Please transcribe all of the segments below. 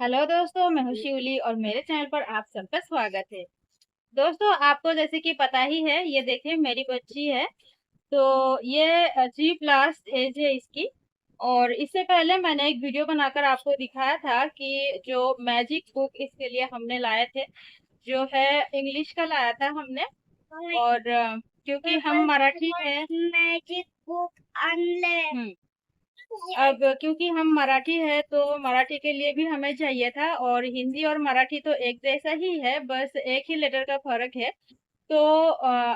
Hello दोस्तों, मैं हूं शिवली और मेरे चैनल पर आप सबका स्वागत है। दोस्तों, आपको जैसे कि पता ही है, ये देखिए मेरी बच्ची है। तो ये 3+ एज है इसकी। और इससे पहले मैंने एक वीडियो बनाकर आपको दिखाया था कि जो मैजिक बुक इसके लिए हमने लाए थे, जो है इंग्लिश का लाया था हमने। और क्योंकि हम मराठी है, मैजिक बुक अनले। अब क्योंकि हम मराठी है तो मराठी के लिए भी हमें चाहिए था, और हिंदी और मराठी तो एक जैसा ही है, बस एक ही लेटर का फर्क है। तो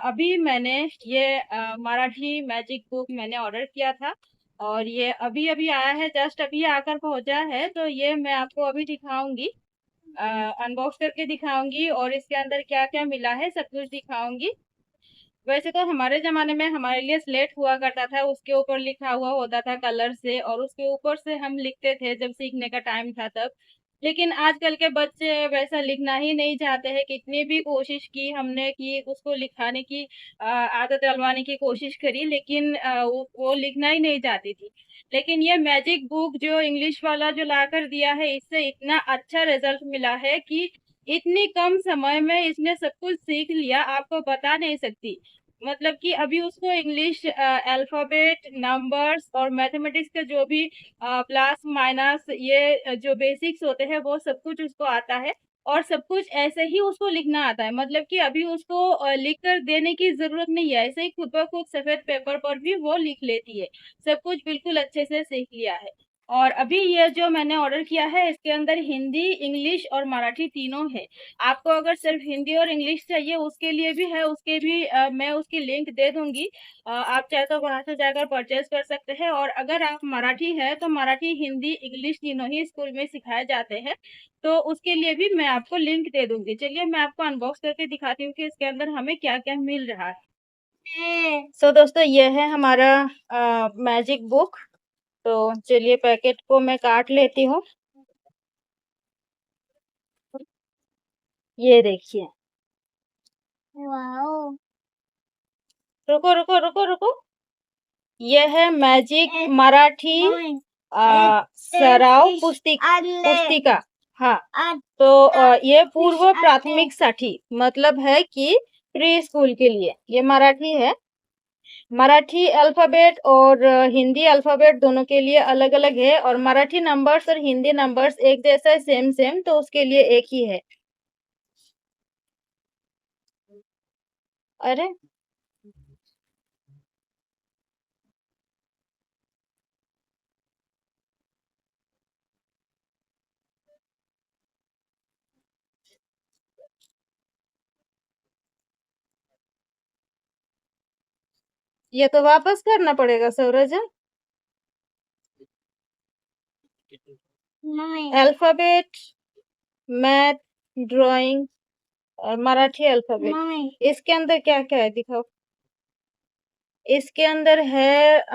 अभी मैंने ये मराठी मैजिक बुक मैंने ऑर्डर किया था। और ये अभी अभी आया है, जस्ट अभी आकर पहुंचा है। तो ये मैं आपको अभी दिखाऊंगी, अनबॉक्स करके दिखाऊंगी, और इसके अंदर क्या क्या मिला है सब कुछ दिखाऊंगी। वैसे तो हमारे ज़माने में हमारे लिए स्लेट हुआ करता था, उसके ऊपर लिखा हुआ होता था कलर से, और उसके ऊपर से हम लिखते थे जब सीखने का टाइम था तब। लेकिन आजकल के बच्चे वैसा लिखना ही नहीं चाहते हैं। कितनी भी कोशिश की हमने कि उसको लिखाने की आदत डलवाने की कोशिश करी, लेकिन वो लिखना ही नहीं चाहती थी। लेकिन ये मैजिक बुक जो इंग्लिश वाला जो लाकर दिया है, इससे इतना अच्छा रिजल्ट मिला है कि इतनी कम समय में इसने सब कुछ सीख लिया, आपको बता नहीं सकती। मतलब कि अभी उसको इंग्लिश अल्फाबेट, नंबर्स और मैथमेटिक्स के जो भी प्लस माइनस, ये जो बेसिक्स होते हैं वो सब कुछ उसको आता है। और सब कुछ ऐसे ही उसको लिखना आता है, मतलब कि अभी उसको लिख कर देने की जरूरत नहीं है, ऐसे ही खुद ब खुद सफेद पेपर पर भी वो लिख लेती है। सब कुछ बिल्कुल अच्छे से सीख लिया है। और अभी ये जो मैंने ऑर्डर किया है, इसके अंदर हिंदी, इंग्लिश और मराठी तीनों है। आपको अगर सिर्फ हिंदी और इंग्लिश चाहिए, उसके लिए भी है, उसके भी मैं उसकी लिंक दे दूंगी। आप चाहे तो वहां से जाकर परचेज कर सकते हैं। और अगर आप मराठी है तो मराठी, हिंदी, इंग्लिश तीनों ही स्कूल में सिखाए जाते हैं। तो उसके लिए भी मैं आपको लिंक दे दूंगी। चलिए मैं आपको अनबॉक्स करके दिखाती हूँ कि इसके अंदर हमें क्या क्या मिल रहा है। सो दोस्तों, ये है हमारा मैजिक बुक। तो चलिए पैकेट को मैं काट लेती हूँ। ये देखिए। वाओ। रुको रुको रुको रुको। ये है मैजिक मराठी सराव पुस्तिका। हाँ, तो ये पूर्व प्राथमिक साठी मतलब है कि प्री स्कूल के लिए ये मराठी है। मराठी अल्फाबेट और हिंदी अल्फाबेट दोनों के लिए अलग अलग है, और मराठी नंबर्स और हिंदी नंबर्स एक जैसा है, सेम सेम, तो उसके लिए एक ही है। अरे, ये तो वापस करना पड़ेगा सूरज। अल्फाबेट, मैथ, ड्राइंग और मराठी अल्फाबेट, इसके अंदर क्या क्या है दिखाओ। इसके अंदर है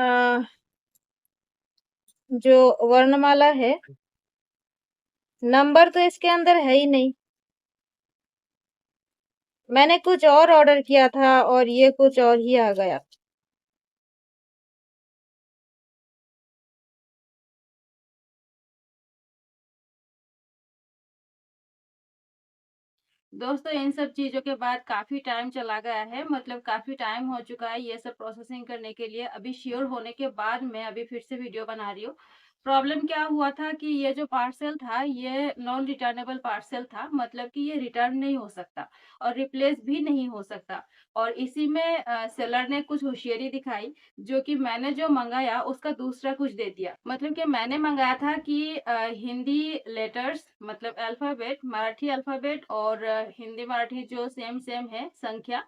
जो वर्णमाला है। नंबर तो इसके अंदर है ही नहीं। मैंने कुछ और ऑर्डर किया था और ये कुछ और ही आ गया। दोस्तों, इन सब चीज़ों के बाद काफ़ी टाइम चला गया है, मतलब काफ़ी टाइम हो चुका है ये सब प्रोसेसिंग करने के लिए। अभी श्योर होने के बाद मैं अभी फिर से वीडियो बना रही हूँ। प्रॉब्लम क्या हुआ था कि ये जो पार्सल था ये नॉन रिटर्नेबल पार्सल था, मतलब कि ये रिटर्न नहीं हो सकता और रिप्लेस भी नहीं हो सकता। और इसी में सेलर ने कुछ होशियारी दिखाई, जो कि मैंने जो मंगाया उसका दूसरा कुछ दे दिया। मतलब कि मैंने मंगाया था कि हिंदी लेटर्स मतलब अल्फाबेट, मराठी अल्फाबेट और हिंदी मराठी जो सेम सेम है संख्या,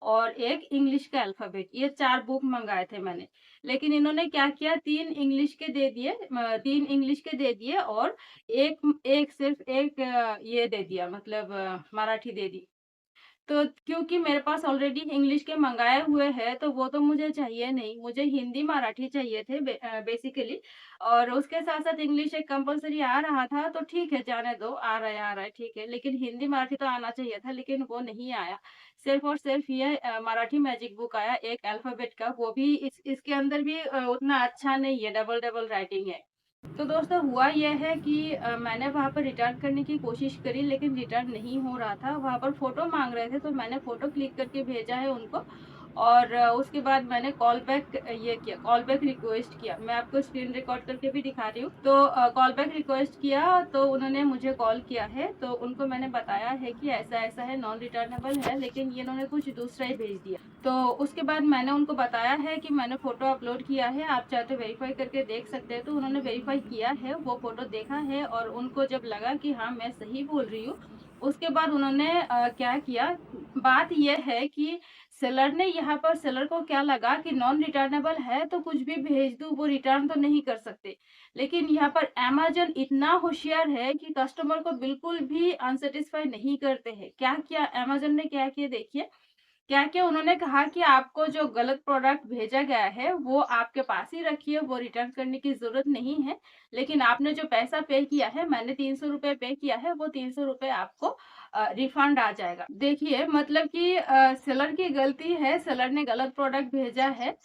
और एक इंग्लिश का अल्फाबेट, ये 4 बुक मंगाए थे मैंने। लेकिन इन्होंने क्या किया, 3 इंग्लिश के दे दिए, 3 इंग्लिश के दे दिए, और एक एक सिर्फ एक ये दे दिया, मतलब मराठी दे दी। तो क्योंकि मेरे पास ऑलरेडी इंग्लिश के मंगाए हुए हैं तो वो तो मुझे चाहिए नहीं, मुझे हिंदी मराठी चाहिए थे बेसिकली। और उसके साथ साथ इंग्लिश एक कंपलसरी आ रहा था, तो ठीक है जाने दो, आ रहा है ठीक है, लेकिन हिंदी मराठी तो आना चाहिए था, लेकिन वो नहीं आया। सिर्फ और सिर्फ ये मराठी मैजिक बुक आया एक अल्फाबेट का, वो भी इसके अंदर भी उतना अच्छा नहीं है, डबल डबल राइटिंग है। तो दोस्तों हुआ यह है कि मैंने वहाँ पर रिटर्न करने की कोशिश करी, लेकिन रिटर्न नहीं हो रहा था। वहाँ पर फ़ोटो माँग रहे थे, तो मैंने फ़ोटो क्लिक करके भेजा है उनको, और उसके बाद मैंने कॉल बैक ये किया, कॉल बैक रिक्वेस्ट किया। मैं आपको स्क्रीन रिकॉर्ड करके भी दिखा रही हूँ। तो कॉल बैक रिक्वेस्ट किया, तो उन्होंने मुझे कॉल किया है, तो उनको मैंने बताया है कि ऐसा-ऐसा है, नॉन रिटर्नेबल है, लेकिन ये इन्होंने कुछ दूसरा ही भेज दिया। तो उसके बाद मैंने उनको बताया है कि मैंने फ़ोटो अपलोड किया है, आप चाहे तो वेरीफ़ाई करके देख सकते हैं। तो उन्होंने वेरीफ़ाई किया है, वो फ़ोटो देखा है, और उनको जब लगा कि हाँ, मैं सही बोल रही हूँ, उसके बाद उन्होंने क्या किया, बात ये है कि सेलर ने यहाँ पर, सेलर को क्या लगा कि नॉन रिटर्नेबल है तो कुछ भी भेज दूँ, वो रिटर्न तो नहीं कर सकते। लेकिन यहाँ पर अमेज़न इतना होशियार है कि कस्टमर को बिल्कुल भी अनसैटिस्फाई नहीं करते हैं। क्या किया अमेज़न ने, क्या किया देखिए, क्या-क्या उन्होंने कहा कि आपको जो गलत प्रोडक्ट भेजा गया है, वो आपके पास ही रखिए, वो रिटर्न करने की ज़रूरत नहीं है। लेकिन आपने जो पैसा पे किया है, मैंने ₹300 पे किया है, वो ₹300 आपको रिफंड आ जाएगा। देखिए मतलब कि सेलर की गलती है, सेलर ने गलत प्रोडक्ट भेजा है,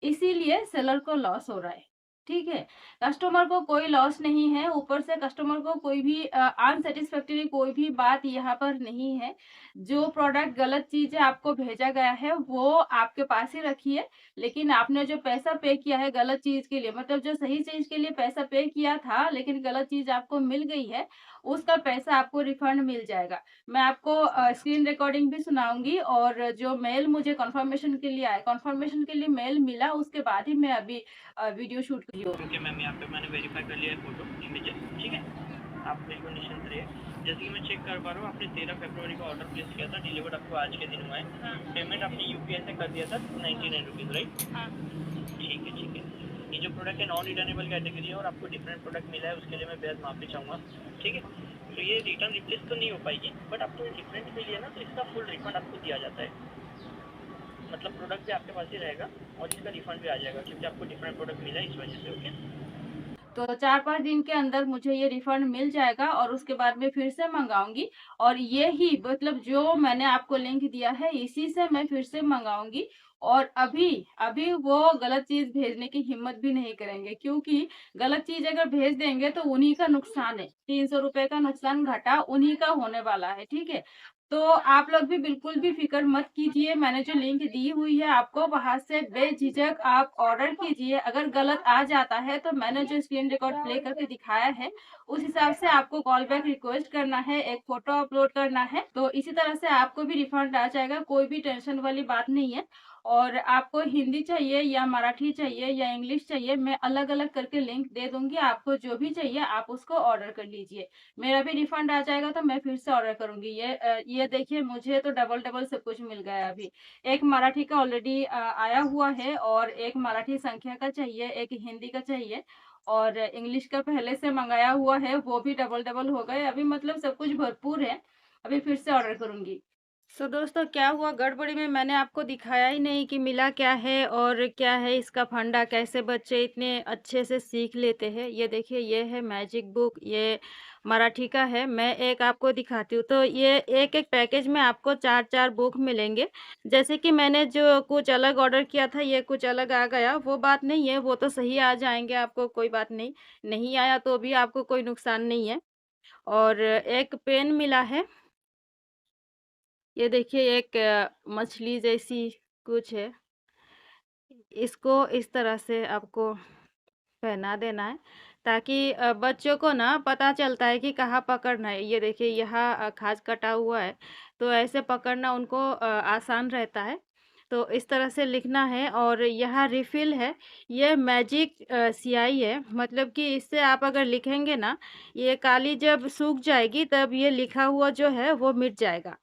इसीलिए सेलर को लॉस हो रहा है। ठीक है? कस्टमर को कोई लॉस नहीं है, ऊपर से कस्टमर को कोई भी अनसैटिस्फैक्टरी कोई भी बात यहाँ पर नहीं है। जो प्रोडक्ट गलत चीज़ें आपको भेजा गया है, वो आपके पास ही रखिए, लेकिन आपने जो पैसा पे किया है गलत चीज़ के लिए, मतलब जो सही चीज़ के लिए पैसा पे किया था, लेकिन गलत चीज़ आपको मिल गई है, उसका पैसा आपको रिफंड मिल जाएगा। मैं आपको स्क्रीन रिकॉर्डिंग भी सुनाऊँगी, और जो मेल मुझे कन्फर्मेशन के लिए आया, कन्फर्मेशन के लिए मेल मिला, उसके बाद ही मैं अभी वीडियो शूट कर रही हूँ। ओके मैम, यहाँ पे मैंने वेरीफाई कर लिया है फ़ोटो, इमेजेस, ठीक है? आप बिल्कुल निश्चिंत रहिए। जैसे कि मैं चेक कर पा रहा हूँ, आपने 13 फरवरी को ऑर्डर प्लेस किया था, डिलीवर्ड आपको आज के दिन हुआ है। हाँ, पेमेंट आपने यूपीआई से कर दिया था ₹99, राइट? हाँ। ठीक है, ठीक है। ये जो प्रोडक्ट है नॉन रिटर्नेबल कैटेगरी है और आपको डिफरेंट प्रोडक्ट मिला है, उसके लिए मैं बेहद माफ़ी चाहूँगा, ठीक है? तो ये रिटर्न रिप्लेस तो नहीं हो पाएगी, बट आपको डिफरेंट मिली है ना, तो इसका फुल रिफंड आपको दिया जाता है। मतलब प्रोडक्ट भी आपके पास ही रहेगा और इसका रिफंड भी आ जाएगा, क्योंकि आपको डिफरेंट प्रोडक्ट मिला है इस वजह से, ओके? तो 4-5 दिन के अंदर मुझे ये रिफंड मिल जाएगा, और उसके बाद मैं फिर से मँगाऊँगी, और ये ही मतलब जो मैंने आपको लिंक दिया है, इसी से मैं फिर से मँगाऊँगी, और अभी अभी वो गलत चीज़ भेजने की हिम्मत भी नहीं करेंगे, क्योंकि गलत चीज़ अगर भेज देंगे तो उन्हीं का नुकसान है। ₹300 का नुकसान घाटा उन्हीं का होने वाला है, ठीक है? तो आप लोग भी बिल्कुल भी फ़िक्र मत कीजिए, मैंने जो लिंक दी हुई है आपको, वहाँ से बेझिझक आप ऑर्डर कीजिए। अगर गलत आ जाता है तो मैंने जो स्क्रीन रिकॉर्ड प्ले करके दिखाया है, उस हिसाब से आपको कॉल बैक रिक्वेस्ट करना है, एक फ़ोटो अपलोड करना है, तो इसी तरह से आपको भी रिफंड आ जाएगा, कोई भी टेंशन वाली बात नहीं है। और आपको हिंदी चाहिए या मराठी चाहिए या इंग्लिश चाहिए, मैं अलग-अलग करके लिंक दे दूँगी, आपको जो भी चाहिए आप उसको ऑर्डर कर लीजिए। मेरा भी रिफंड आ जाएगा तो मैं फिर से ऑर्डर करूँगी। ये देखिए, मुझे तो डबल-डबल सब कुछ मिल गया है अभी। एक मराठी का ऑलरेडी आया हुआ है, और एक मराठी संख्या का चाहिए, एक हिंदी का चाहिए, और इंग्लिश का पहले से मँगाया हुआ है, वो भी डबल-डबल हो गए। अभी मतलब सब कुछ भरपूर है, अभी फिर से ऑर्डर करूँगी। सो दोस्तों क्या हुआ गड़बड़ी में, मैंने आपको दिखाया ही नहीं कि मिला क्या है और क्या है इसका फंडा, कैसे बच्चे इतने अच्छे से सीख लेते हैं। ये देखिए, ये है मैजिक बुक, ये मराठी का है। मैं एक आपको दिखाती हूँ। तो ये एक-एक पैकेज में आपको 4-4 बुक मिलेंगे। जैसे कि मैंने जो कुछ अलग ऑर्डर किया था, ये कुछ अलग आ गया, वो बात नहीं है, वो तो सही आ जाएँगे आपको, कोई बात नहीं। नहीं आया तो भी आपको कोई नुकसान नहीं है। और एक पेन मिला है। ये देखिए, एक मछली जैसी कुछ है। इसको इस तरह से आपको पहना देना है, ताकि बच्चों को ना पता चलता है कि कहाँ पकड़ना है। ये देखिए, यहाँ खाज कटा हुआ है, तो ऐसे पकड़ना उनको आसान रहता है। तो इस तरह से लिखना है, और यहाँ रिफ़िल है। ये मैजिक स्याही है, मतलब कि इससे आप अगर लिखेंगे ना, ये काली जब सूख जाएगी तब ये लिखा हुआ जो है वो मिट जाएगा।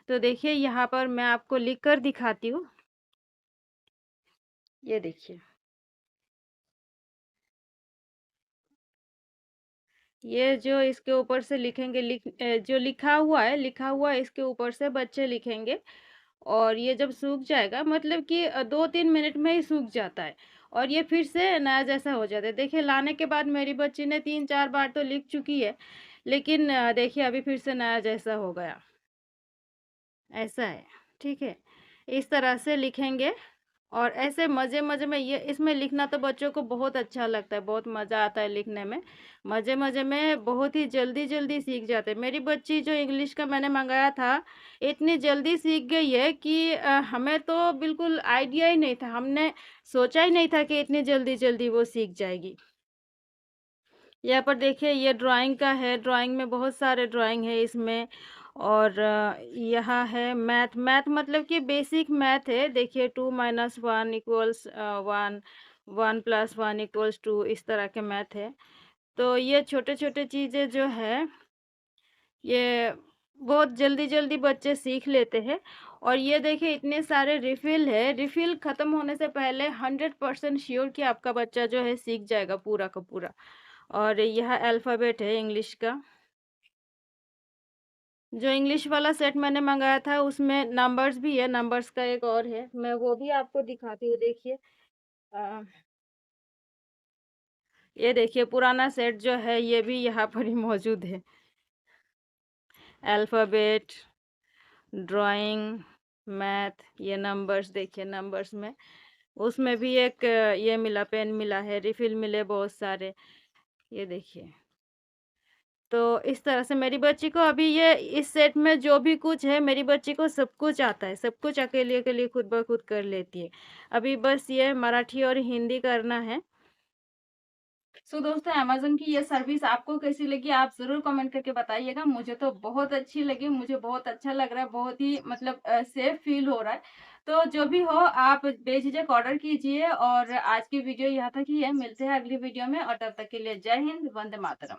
तो देखिए, यहाँ पर मैं आपको लिख कर दिखाती हूँ। ये देखिए। ये जो इसके ऊपर से लिखेंगे, जो लिखा हुआ है इसके ऊपर से बच्चे लिखेंगे, और ये जब सूख जाएगा, मतलब कि 2-3 मिनट में ही सूख जाता है, और ये फिर से नया जैसा हो जाता है। देखिए, लाने के बाद मेरी बच्ची ने 3-4 बार तो लिख चुकी है, लेकिन देखिए अभी फिर से नया जैसा हो गया। ऐसा है, ठीक है? इस तरह से लिखेंगे, और ऐसे मज़े-मज़े में ये इसमें लिखना तो बच्चों को बहुत अच्छा लगता है, बहुत मज़ा आता है लिखने में। मज़े-मज़े में बहुत ही जल्दी-जल्दी सीख जाते हैं। मेरी बच्ची जो इंग्लिश का मैंने मँगाया था, इतनी जल्दी सीख गई है कि हमें तो बिल्कुल आइडिया ही नहीं था। हमने सोचा ही नहीं था कि इतनी जल्दी-जल्दी वो सीख जाएगी। यहाँ पर देखिए ये ड्राइंग का है, ड्राइंग में बहुत सारे ड्राइंग है इसमें और यहाँ है मैथ, मैथ मतलब कि बेसिक मैथ है। देखिए 2 - 1 = 1, 1 + 1 = 2 इस तरह के मैथ है। तो ये छोटे-छोटे चीज़ें जो है, ये बहुत जल्दी-जल्दी बच्चे सीख लेते हैं और ये देखिए इतने सारे रिफ़िल है, रिफ़िल ख़त्म होने से पहले 100% श्योर कि आपका बच्चा जो है सीख जाएगा पूरा का पूरा। और यह अल्फ़ाबेट है इंग्लिश का। जो इंग्लिश वाला सेट मैंने मँगाया था उसमें नंबर्स भी है, नंबर्स का एक और है, मैं वो भी आपको दिखाती हूँ देखिए। अ, ये देखिए पुराना सेट जो है ये भी यहाँ पर ही मौजूद है। अल्फ़ाबेट, ड्राइंग, मैथ, ये नंबर्स देखिए नंबर्स में उसमें भी एक ये मिला पेन मिला है, रिफ़िल मिले बहुत सारे, ये देखिए। तो इस तरह से मेरी बच्ची को अभी ये इस सेट में जो भी कुछ है, मेरी बच्ची को सब कुछ आता है, सब कुछ अकेले-अकेले खुद ब खुद कर लेती है। अभी बस ये मराठी और हिंदी करना है। सो दोस्तों अमेज़न की ये सर्विस आपको कैसी लगी आप ज़रूर कमेंट करके बताइएगा। मुझे तो बहुत अच्छी लगी, मुझे बहुत अच्छा लग रहा है, बहुत ही मतलब सेफ फ़ील हो रहा है। तो जो भी हो आप बेझिझक ऑर्डर कीजिए और आज की वीडियो यहाँ तक ही है। मिलते हैं अगली वीडियो में और तब तक के लिए जय हिंद, वंदे मातरम।